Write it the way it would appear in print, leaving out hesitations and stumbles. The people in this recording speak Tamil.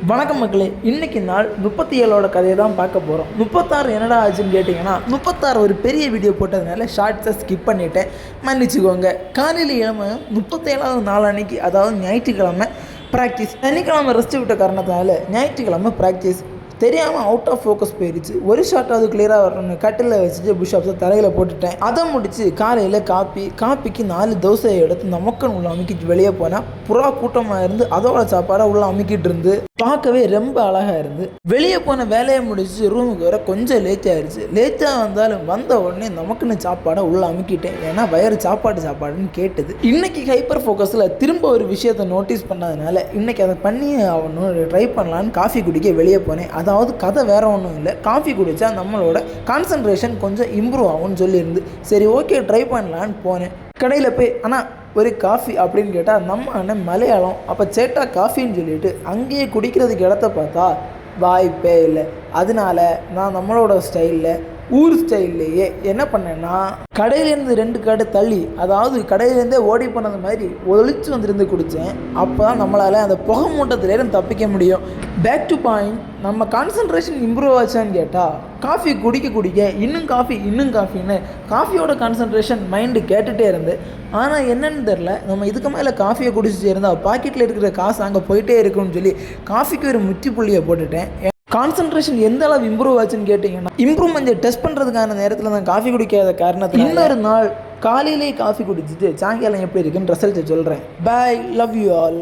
வணக்கம் மக்களே, இன்னைக்கு நாள் 37ஓட கதையை தான் பார்க்க போகிறோம். 36 என்னடா ஆச்சுன்னு கேட்டிங்கன்னா, 36 ஒரு பெரிய வீடியோ போட்டதுனால ஷார்ட்ஸை ஸ்கிப் பண்ணிவிட்டேன், மன்னிச்சுக்கோங்க. காலையில் இளமை 37வது நாள் அன்னைக்கு, அதாவது ஞாயிற்றுக்கிழமை ப்ராக்டிஸ். சனிக்கிழமை ரெஸ்ட் விட்ட காரணத்தினால ஞாயிற்றுக்கிழமை ப்ராக்டிஸ் தெரியாமல் அவுட் ஆஃப் ஃபோக்கஸ் போயிடுச்சு. ஒரு ஷார்ட்டாவது கிளியராக வரணும்னு கட்டில் வச்சுட்டு புஷ்அப்ஸை தலையில் போட்டுட்டேன். அதை முடித்து காலையில் காப்பிக்கு 4 தோசையை எடுத்து நமக்குன்னு உள்ள அமுக்கிட்டு வெளியே போனால் புறா கூட்டமாக இருந்து அதோட சாப்பாடை உள்ள அமுக்கிட்டு இருந்து பார்க்கவே ரொம்ப அழகாக இருந்து வெளியே போன வேலையை முடிச்சு ரூமுக்கு வர கொஞ்சம் லேட் ஆயிடுச்சு. லேட்டாக வந்தாலும் வந்த உடனே நமக்குன்னு சாப்பாடை உள்ள அமுக்கிட்டேன். ஏன்னா வயிறு சாப்பாடுன்னு கேட்டது. இன்னைக்கு ஹைப்பர் ஃபோக்கஸில் திரும்ப ஒரு விஷயத்தை நோட்டீஸ் பண்ணதுனால இன்னைக்கு அதை பண்ணியே ஆகணும், ட்ரை பண்ணலான்னு காஃபி குடிக்க வெளியே போனேன். அதாவது கதை வேற ஒன்றும் இல்லை, காஃபி குடித்தா நம்மளோட கான்சன்ட்ரேஷன் கொஞ்சம் இம்ப்ரூவ் ஆகும்னு சொல்லியிருந்து சரி ஓகே ட்ரை பண்ணலான்னு போனேன். கடையில் போய் ஆனால் ஒரு காஃபி அப்படின்னு கேட்டால் நம்ம அண்ணன் மலையாளம், அப்போ சேட்டா காஃபின்னு சொல்லிட்டு அங்கேயே குடிக்கிறதுக்கு இடத்த பார்த்தா வாய்ப்பே இல்லை. அதனால நான் நம்மளோட ஸ்டைலில் ஊர் ஸ்டைல்லையே என்ன பண்ணேன்னா, கடையிலேருந்து 2 கடை தள்ளி, அதாவது கடையிலேருந்தே ஓடி போனது மாதிரி ஒழிச்சு வந்துருந்து குடித்தேன். அப்போ தான் நம்மளால் அந்த புகை மூட்டத்திலேருந்து தப்பிக்க முடியும். பேக் டு பாயிண்ட், நம்ம கான்சன்ட்ரேஷன் இம்ப்ரூவ் ஆச்சான்னு கேட்டால் காஃபி குடிக்க இன்னும் காஃபின்னு காஃபியோட கான்சன்ட்ரேஷன் மைண்டு கேட்டுகிட்டே இருந்து. ஆனால் என்னென்னு தெரில, நம்ம இதுக்கு மேலே காஃபியை குடிச்சிட்டு இருந்தால் பாக்கெட்டில் இருக்கிற காசு அங்கே போயிட்டே இருக்குன்னு சொல்லி காஃபிக்கு ஒரு முற்றுப்புள்ளியை போட்டுட்டேன். கான்சன்ட்ரேஷன் எந்த அளவு இம்ப்ரூவ் ஆச்சுன்னு கேட்டிங்கன்னா, இம்ப்ரூவ்மெண்ட்டை டெஸ்ட் பண்ணுறதுக்கான நேரத்தில் நான் காஃபி குடிக்காத காரணத்தில் இன்னொரு நாள் காலையிலேயே காஃபி குடிச்சிட்டு சாயங்காலம் எப்படி இருக்குன்னு ரிசல்ட்டை சொல்கிறேன். Bye, love you all.